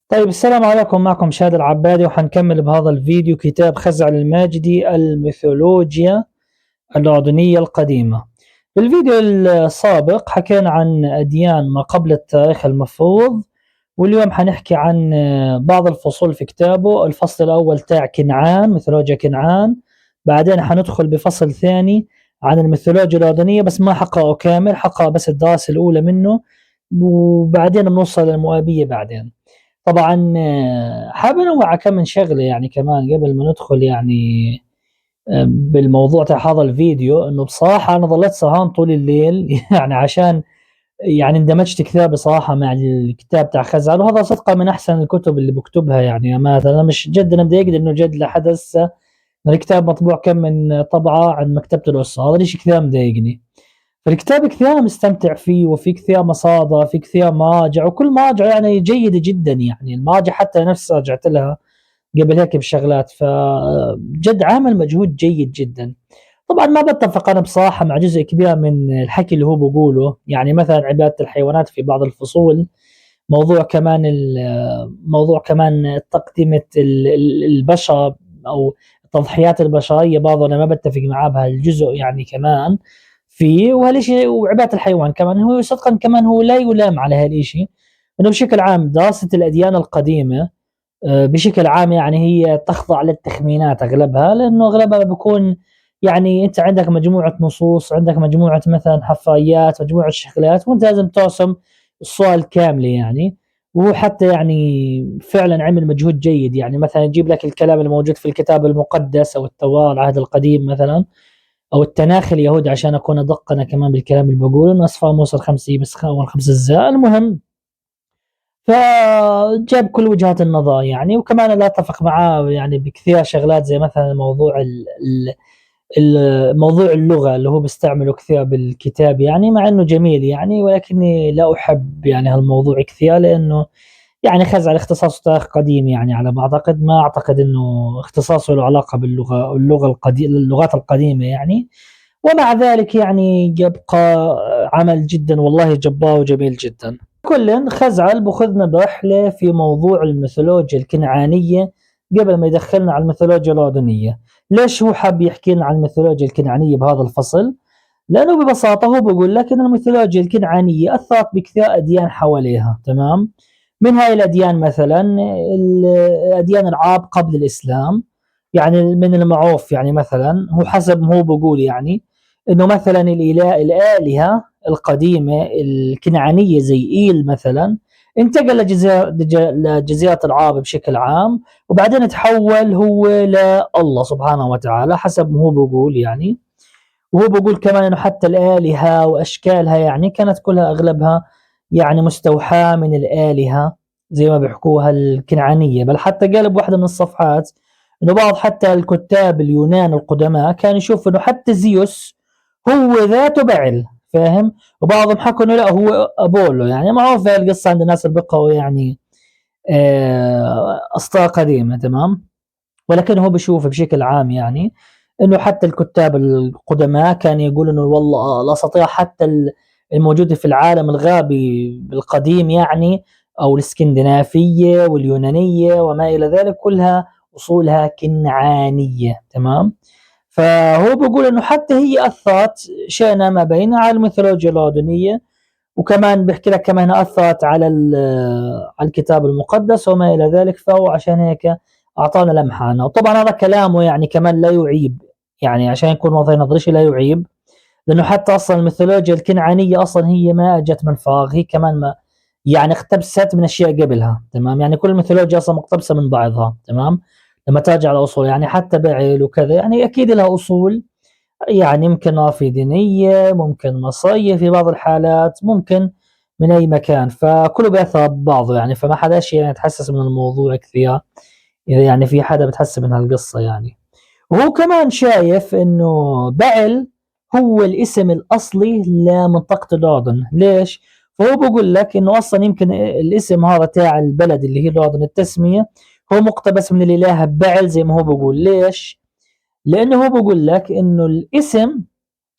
طيب السلام عليكم، معكم شادي العبادي، وحنكمل بهذا الفيديو كتاب خزعل الماجدي الميثولوجيا الأردنية القديمة. في الفيديو السابق حكينا عن أديان ما قبل التاريخ المفروض، واليوم حنحكي عن بعض الفصول في كتابه. الفصل الأول تاع كنعان، ميثولوجيا كنعان. بعدين حندخل بفصل ثاني عن الميثولوجيا الأردنية، بس ما حقرأه كامل، حقرأ بس الدراسة الأولى منه، وبعدين بنوصل للمؤابية بعدين. طبعًا حابب أنوّع كم من شغلة يعني كمان قبل ما ندخل يعني بالموضوع تاع هذا الفيديو. إنه بصراحة أنا ضليت سهران طول الليل يعني عشان يعني اندمجت كثير بصراحة مع الكتاب تاع خزعل، وهذا صدقًا من أحسن الكتب اللي باكتبها يعني أمانةً. أنا مش جد أنا مضايقني إنه جد لحد هسه الكتاب مطبوع كم من طبعة عند مكتبة الأسرة، هذا الإشي كثير مضايقني. فالكتاب كثير أنا مستمتع فيه، وفي كثير مصادر، في كثير مراجع، وكل مراجع يعني جيدة جدًا، يعني المراجع حتى نفسها رجعت لها قبل هيك بشغلات، فجد عامل مجهود جيد جدًا. طبعًا ما باتفق أنا بصراحة مع جزء كبير من الحكي اللي هو بيقوله، يعني مثلًا عبادة الحيوانات في بعض الفصول، موضوع كمان موضوع كمان تقدمة البشر أو التضحيات البشرية، برضه أنا ما باتفق معاه بهالجزء يعني كمان فيه. وهالإشي وعبادة الحيوان كمان هو صدقًا كمان هو لا يُلام على هالإشي، إنه بشكل عام دراسة الأديان القديمة بشكل عام يعني هي تخضع للتخمينات أغلبها، لأنه أغلبها بيكون يعني أنت عندك مجموعة نصوص، عندك مجموعة مثلًا حفريات، مجموعة شغلات، وأنت لازم ترسم الصورة الكاملة يعني. وهو حتى يعني فعلًا عمل مجهود جيد، يعني مثلًا يجيب لك الكلام الموجود في الكتاب المقدس أو التوراة العهد القديم مثلًا، أو التناخي اليهودي عشان أكون أدق أنا كمان بالكلام اللي باقوله، إنه أصفار موسى ال5 بس وال5 أجزاء، المهم. فجاب كل وجهات النظر يعني، وكمان لا أتفق معاه يعني بكثير شغلات، زي مثلًا موضوع موضوع اللغة اللي هو بيستعمله كثير بالكتاب يعني، مع إنه جميل يعني، ولكني لا أحب يعني هالموضوع كثير، لإنه يعني خَزْعل اختصاصه تاريخ قديم يعني على ما أعتقد، ما أعتقد إنه اختصاصه له علاقة اللغات القديمة يعني. ومع ذلك يعني يبقى عمل جدًا والله جبار وجميل جدًا. كلٍ خزعل بخذنا برحلة في موضوع الميثولوجيا الكنعانية قبل ما يدخلنا على الميثولوجيا الأردنية. ليش هو حاب يحكي لنا عن الميثولوجيا الكنعانية بهذا الفصل؟ لأنه ببساطة هو بيقول لك إن الميثولوجيا الكنعانية أثرت بكثير أديان حواليها، تمام؟ من هاي الأديان مثلًا أديان العرب قبل الإسلام، يعني من المعروف يعني مثلًا هو حسب ما هو بيقول يعني إنه مثلًا الآلهة القديمة الكنعانية زي إيل مثلًا انتقل لجزيرة العرب بشكل عام، وبعدين تحول هو لله سبحانه وتعالى حسب ما هو بيقول يعني. وهو بيقول كمان إنه حتى الآلهة وأشكالها يعني كانت كلها أغلبها يعني مستوحاة من الآلهة زي ما بيحكوها الكنعانية. بل حتى قال بواحدة من الصفحات إنه بعض حتى الكتاب اليونان القدماء كان يشوف إنه حتى زيوس هو ذاته بعل، فاهم؟ وبعضهم حكوا إنه لا هو أبولو، يعني معروف هاي القصة عند الناس اللي بيقرأوا يعني أسطورة قديمة، تمام؟ ولكن هو بيشوف بشكل عام يعني إنه حتى الكتاب القدماء كانوا يقولوا إنه والله الأساطير حتى الموجودة في العالم الغربي القديم يعني، أو الإسكندنافية واليونانية وما إلى ذلك، كلها أصولها كنعانية، تمام؟ فهو بيقول إنه حتى هي أثرت شئنا ما بين على الميثولوجيا الأردنية، وكمان بيحكي لك كمان أثرت على على الكتاب المقدس وما إلى ذلك، فهو عشان هيك أعطانا لمحة عنه. وطبعا هذا كلامه يعني كمان لا يعيب، يعني عشان يكون وضعي نظري شيء لا يعيب، لأنه حتى أصلا الميثولوجيا الكنعانية أصلا هي ما أجت من فراغ، هي كمان ما يعني اقتبست من أشياء قبلها، تمام؟ يعني كل الميثولوجيا أصلا مقتبسة من بعضها، تمام؟ لما ترجع الأصول يعني حتى بعل وكذا يعني أكيد لها أصول، يعني ممكن رافدينية دينية، ممكن مصرية في بعض الحالات، ممكن من أي مكان، فكله بيأثر ببعضه يعني. فما حداش يعني يتحسس من الموضوع كثير إذا يعني في حدا بتحسب من هالقصة يعني. وهو كمان شايف إنه بعل هو الاسم الأصلي لمنطقة الأردن. ليش؟ فهو بيقول لك إنه أصلا يمكن الاسم هذا تاع البلد اللي هي الأردن التسمية هو مقتبس من الإله بعل زي ما هو بيقول. ليش؟ لأنه هو بيقول لك إنه الاسم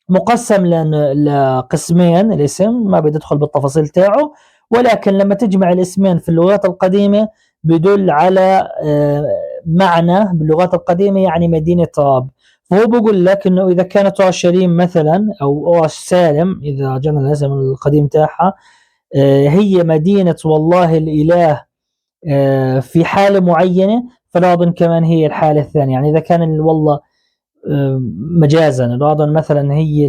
مقسم لقسمين، الاسم ما بدي ادخل بالتفاصيل تاعه، ولكن لما تجمع الاسمين في اللغات القديمة بدل على معنى باللغات القديمة يعني مدينة راب. فهو بيقول لك انه اذا كانت اورشليم مثلا او اورش سالم اذا جينا الاسم القديم تاعها هي مدينة والله الاله في حالة معينة، فالأردن كمان هي الحالة الثانية. يعني إذا كان والله مجازا الأردن مثلا هي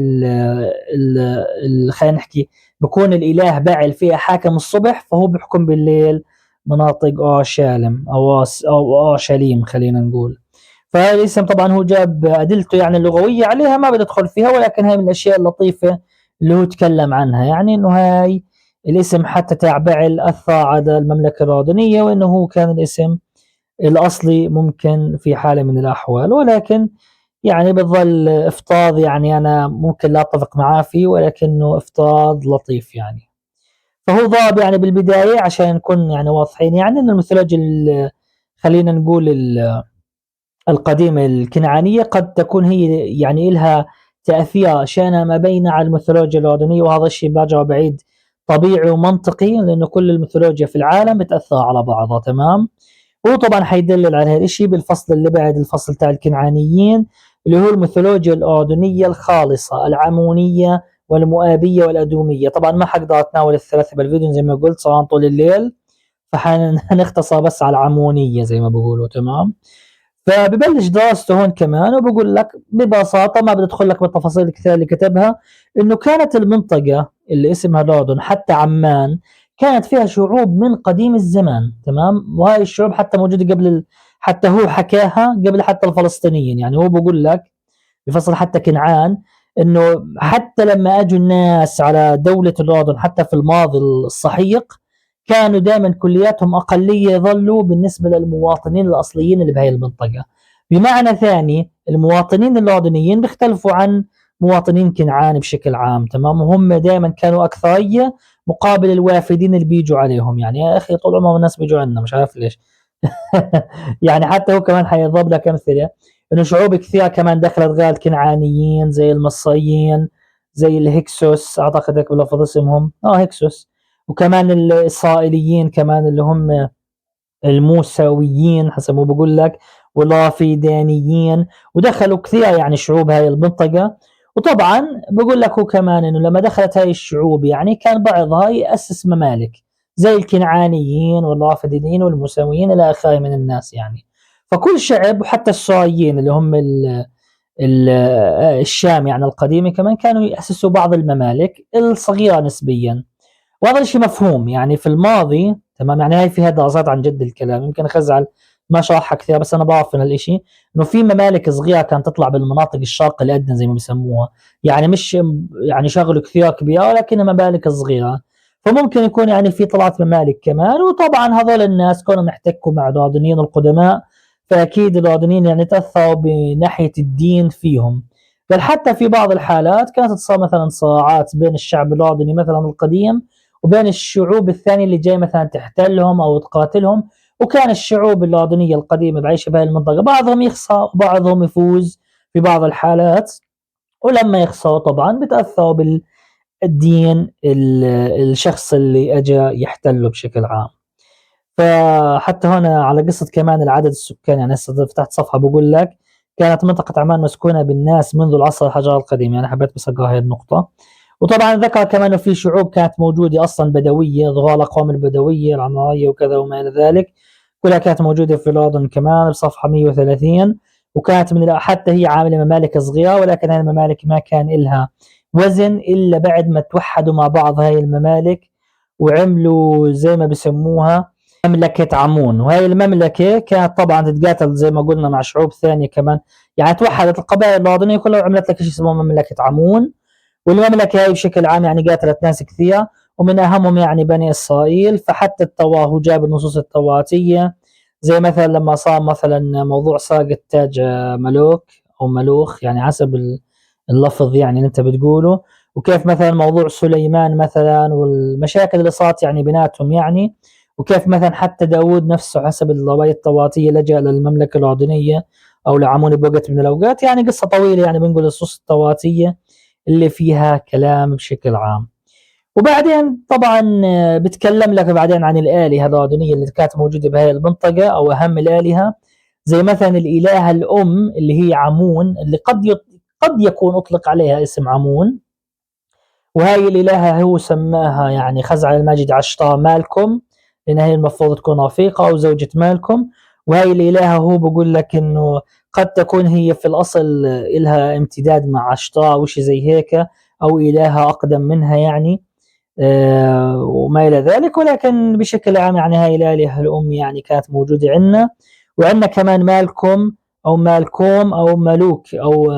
خلينا نحكي بكون الإله باعل فيها حاكم الصبح، فهو بيحكم بالليل مناطق أورشليم أو أورشليم خلينا نقول. فهذا الاسم طبعا هو جاب أدلته يعني اللغوية عليها ما بدخل فيها، ولكن هاي من الأشياء اللطيفة اللي هو تكلم عنها، يعني إنه هاي الاسم حتى تاع بعل أثر على المملكة الأردنية، وإنه هو كان الاسم الأصلي ممكن في حالة من الأحوال، ولكن يعني بظل افتراض يعني أنا ممكن لا أتفق معاه فيه، ولكنه افتراض لطيف يعني. فهو ضاب يعني بالبداية عشان نكون يعني واضحين، يعني أن الميثولوجيا خلينا نقول القديمة الكنعانية قد تكون هي يعني لها تأثير شأن ما بين على الميثولوجيا الأردنية، وهذا الشيء باجر بعيد طبيعي ومنطقي، لأنه كل الميثولوجيا في العالم بتأثر على بعضها. تمام. هو طبعا حيدلل على هذا الشيء بالفصل اللي بعد الفصل تاع الكنعانيين، اللي هو الميثولوجيا الأردنية الخالصة العمونية والمؤابية والأدومية. طبعا ما حقدر أتناول الثلاثة بالفيديو زي ما قلت صار طول الليل، فحنختصر بس على العمونية زي ما بقولوا. تمام. فببلش دراسته هون كمان وبقول لك ببساطة ما بدي أدخل لك بالتفاصيل الكثيرة اللي كتبها، إنه كانت المنطقة اللي اسمها الأردن حتى عمان كانت فيها شعوب من قديم الزمان. تمام. وهاي الشعوب حتى موجودة قبل حتى هو حكاها قبل حتى الفلسطينيين. يعني هو بقول لك بفصل حتى كنعان إنه حتى لما أجوا الناس على دولة الأردن حتى في الماضي السحيق كانوا دائما كلياتهم أقلية يظلوا بالنسبة للمواطنين الأصليين اللي بهاي المنطقة. بمعنى ثاني المواطنين الأردنيين بيختلفوا عن مواطنين كنعان بشكل عام. تمام. وهم دائما كانوا أكثرية مقابل الوافدين اللي بيجوا عليهم. يعني يا أخي طول عمرهم الناس بيجوا عندنا مش عارف ليش. يعني حتى هو كمان حيضرب لك أمثلة إنه شعوب كثيرة كمان دخلت غير الكنعانيين زي المصريين زي الهكسوس أعتقد هيك بلفظ اسمهم هكسوس، وكمان الإسرائيليين كمان اللي هم الموسويين حسب ما بقول لك، والرافدانيين، ودخلوا كثير يعني شعوب هاي المنطقة. وطبعا بقول لك هو كمان انه لما دخلت هاي الشعوب يعني كان بعضها يأسس ممالك زي الكنعانيين والرافدين والموسويين الى اخره من الناس يعني. فكل شعب وحتى السوريين اللي هم ال الشام يعني القديمة كمان كانوا يأسسوا بعض الممالك الصغيرة نسبيا، وهذا الشيء مفهوم يعني في الماضي. تمام. يعني هاي فيها دراسات عن جد الكلام يمكن خزعل ما شرحها كثير، بس انا بعرف من الاشي انه في ممالك صغيره كانت تطلع بالمناطق الشرق الادنى زي ما بيسموها، يعني مش يعني شغل كثير كبيره ولكنها ممالك صغيره. فممكن يكون يعني في طلعت ممالك كمان. وطبعا هذول الناس كانوا يحتكوا مع الاردنيين القدماء، فاكيد الاردنيين يعني تاثروا بناحيه الدين فيهم. بل حتى في بعض الحالات كانت تصير مثلا صراعات بين الشعب الاردني مثلا القديم وبين الشعوب الثانية اللي جاي مثلا تحتلهم أو تقاتلهم. وكان الشعوب الأردنية القديمة بعيشة بهذه المنطقة بعضهم يخسر وبعضهم يفوز في بعض الحالات، ولما يخسروا طبعا بتأثروا بالدين الشخص اللي أجى يحتله بشكل عام. فحتى هنا على قصة كمان العدد السكان، يعني هسه فتحت صفحة بقول لك كانت منطقة عمان مسكونة بالناس منذ العصر الحجري القديم. يعني حبيت بس أقرأ هذه النقطة. وطبعا ذكر كمان انه في شعوب كانت موجوده اصلا بدويه ضغال الاقوام البدويه العماريه وكذا وما الى ذلك، كلها كانت موجوده في الاردن كمان بصفحه 130. وكانت من حتى هي عامله ممالك صغيره، ولكن هاي الممالك ما كان لها وزن الا بعد ما توحدوا مع بعض هاي الممالك وعملوا زي ما بسموها مملكة عمون. وهي المملكة كانت طبعا تتقاتل زي ما قلنا مع شعوب ثانية كمان، يعني توحدت القبائل الأردنية كلها وعملت لك شيء اسمه مملكة عمون. والمملكة هاي بشكل عام يعني قاتلت ناس كثير ومن أهمهم يعني بني إسرائيل. فحتى التوراة هو جاب النصوص التوراتية زي مثلا لما صار مثلا موضوع سرقة تاج ملوك أو ملوخ يعني حسب اللفظ يعني اللي أنت بتقوله، وكيف مثلا موضوع سليمان مثلا والمشاكل اللي صارت يعني بيناتهم يعني، وكيف مثلا حتى داود نفسه حسب الرواية التوراتية لجأ للمملكة الأردنية أو لعمون بوقت من الأوقات. يعني قصة طويلة يعني بنقول النصوص التوراتية اللي فيها كلام بشكل عام. وبعدين طبعا بتكلم لك بعدين عن الآلهة الأردنية اللي كانت موجودة بهاي المنطقة أو أهم الآلهة، زي مثلا الإلهة الأم اللي هي عمون، اللي قد يكون أطلق عليها اسم عمون. وهاي الإلهة هو سماها يعني خزعل الماجد عشتار مالكم، لأن هي المفروض تكون رفيقة أو زوجة مالكم. وهاي الإلهة هو بقول لك إنه قد تكون هي في الأصل إلها امتداد مع عشتار أو شيء زي هيك، أو إلهة أقدم منها يعني. وما إلى ذلك، ولكن بشكل عام يعني هاي الآلهة الأم يعني كانت موجودة عندنا. وعندنا كمان مالكم أو مالكوم أو ملوك أو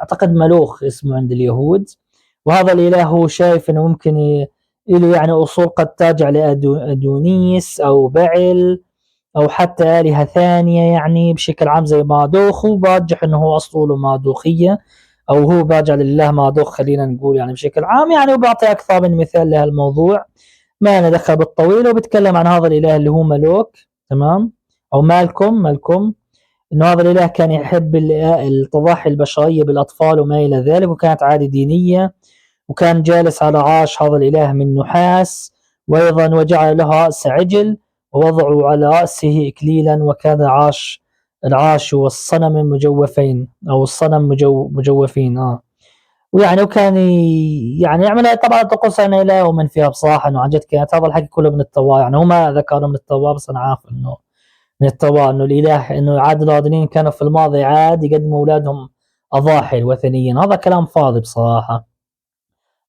أعتقد ملوخ اسمه عند اليهود. وهذا الإله هو شايف أنه ممكن له يعني أصول قد ترجع لأدونيس أو بعل أو حتى آلهة ثانية يعني بشكل عام زي مادوخ، وبرجح أنه هو أصوله مادوخية أو هو راجع لله مادوخ خلينا نقول يعني بشكل عام يعني. وبعطي أكثر من مثال لهالموضوع، ما أنا دخل بالطويل. وبتكلم عن هذا الإله اللي هو ملوك، تمام، أو مالكم، إنه هذا الإله كان يحب التضحي البشرية بالأطفال وما إلى ذلك، وكانت عادة دينية. وكان جالس على عرش هذا الإله من نحاس، وأيضا وجعل له رأس عجل ووضعوا على رأسه إكليلا، وكان العرش والصنم مجوفين أو الصنم مجوفين ويعني وكان يعني يعمل طبعا طقوس أنا إله ومن فيها بصراحة إنه عن جد كانت هذا الحكي كله من التوراة، يعني هو ما ذكره من التوراة بس أنا عارف إنه من التوراة إنه الإله إنه عاد الأردنيين كانوا في الماضي عاد يقدموا أولادهم أضاحي وثنيين. هذا كلام فاضي بصراحة،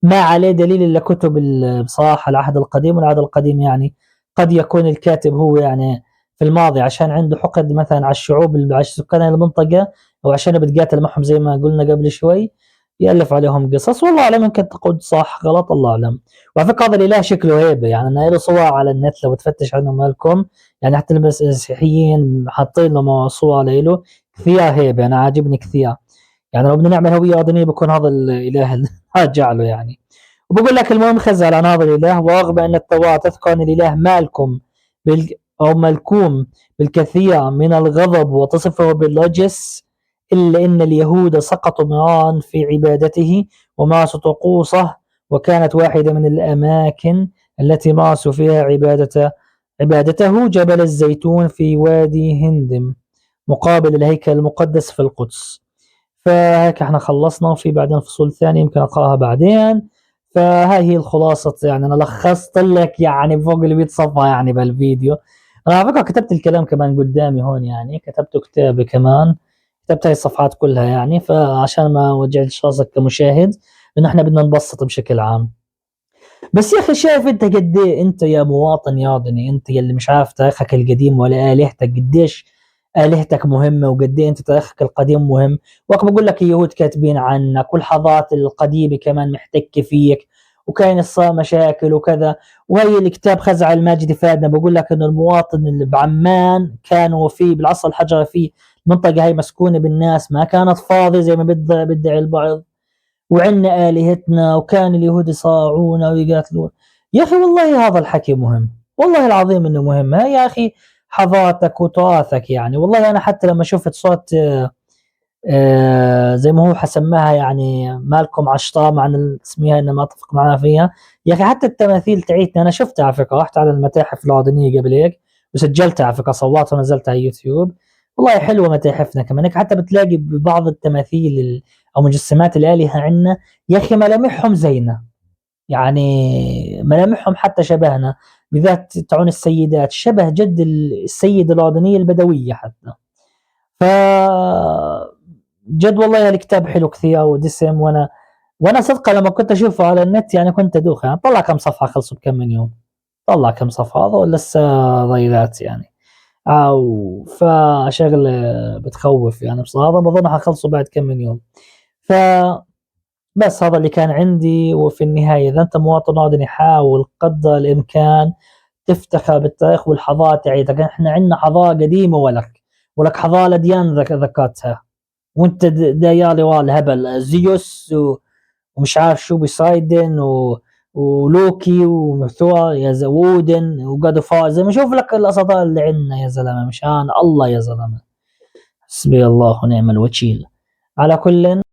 ما عليه دليل إلا كتب بصراحة العهد القديم. والعهد القديم يعني قد يكون الكاتب هو يعني في الماضي عشان عنده حقد مثلا على الشعوب على سكان المنطقة، أو عشان بتقاتل معهم زي ما قلنا قبل شوي يألف عليهم قصص. والله أعلم، يمكن تقول صح غلط الله أعلم. وعلى فكرة هذا الإله شكله هيبة، يعني أنا له صور على النت لو تفتش عنه مالكم، يعني حتى المسيحيين حاطين له صور له كثير هيبة، أنا عاجبني كثير. يعني لو بدنا نعمل هوية أردنية بكون هذا الإله اللي جعله يعني. وبقول لك المهم خزع عن هذا الإله، ورغم أن التوراة تذكر أن الإله مالكم أو ملكوم بالكثير من الغضب وتصفه بالرجس، إلا أن اليهود سقطوا مرارا في عبادته ومارسوا طقوسه. وكانت واحدة من الأماكن التي مارسوا فيها عبادته جبل الزيتون في وادي هندم مقابل الهيكل المقدس في القدس. فهيك احنا خلصنا، وفي بعدين فصول ثانية يمكن أقرأها بعدين. فهاي هي الخلاصة، يعني أنا لخصت لك يعني فوق ال 100 صفحة يعني بالفيديو. أنا على فكرة كتبت الكلام كمان قدامي هون، يعني كتبته كتابي كمان، كتبت هاي الصفحات كلها يعني، فعشان ما وجعتش راسك كمشاهد، لأنه احنا بدنا نبسط بشكل عام. بس يا أخي شايف أنت قد إيه أنت يا مواطن ياضني، أنت يلي مش عارف تاريخك القديم ولا آلهتك قديش آلهتك مهمة، وقد إيه أنت تاريخك القديم مهم. وقت بقول لك اليهود كاتبين عنك، والحضارات القديمة كمان محتكة فيك، وكاين صار مشاكل وكذا. وهي الكتاب خزع الماجد فادنا بقول لك إنه المواطن اللي بعمان كانوا فيه بالعصر الحجري فيه المنطقة هاي مسكونة بالناس، ما كانت فاضية زي ما بدعي البعض، وعنا آلهتنا، وكان اليهود يصارعونا ويقاتلون. يا أخي والله هذا الحكي مهم، والله العظيم إنه مهم. ها يا أخي حضارتك وتراثك يعني. والله أنا حتى لما شفت صوت زي ما هو حسماها يعني مالكم عشطاء مع اسمها إنه ما أتفق معنا فيها. يا أخي حتى التماثيل تعيتنا أنا شفتها على فكرة، رحت على المتاحف الأردنية قبل هيك وسجلتها على فكرة، صورتها ونزلتها على يوتيوب. والله حلوة متاحفنا كمان هيك، حتى بتلاقي ببعض التماثيل أو مجسمات الآلهة عندنا يا أخي ملامحهم زينا، يعني ملامحهم حتى شبهنا، بالذات تعون السيدات شبه جد السيدة الأردنية البدوية حتى. ف جد والله الكتاب حلو كثير ودسم. وانا صدقه لما كنت اشوفه على النت يعني كنت ادوخ، يعني طلع كم صفحه خلصوا بكم من يوم، طلع كم صفحه هذا لسه ضيلات يعني. او فشغله بتخوف يعني بصراحه، بظن حخلصوا بعد كم من يوم. ف بس هذا اللي كان عندي. وفي النهاية إذا أنت مواطن أردني حاول قدر الإمكان تفتخر بالتاريخ والحضارة تاعيتك. إحنا عندنا حضارة قديمة، ولك حضارة لديان ذكرتها، وأنت دايالي ورا الهبل زيوس ومش عارف شو بيسايدن ولوكي وثور يا وودن وجاد زي ما شوف لك الأساطير اللي عندنا يا زلمة، مشان الله يا زلمة. حسبي الله ونعم الوكيل. على كل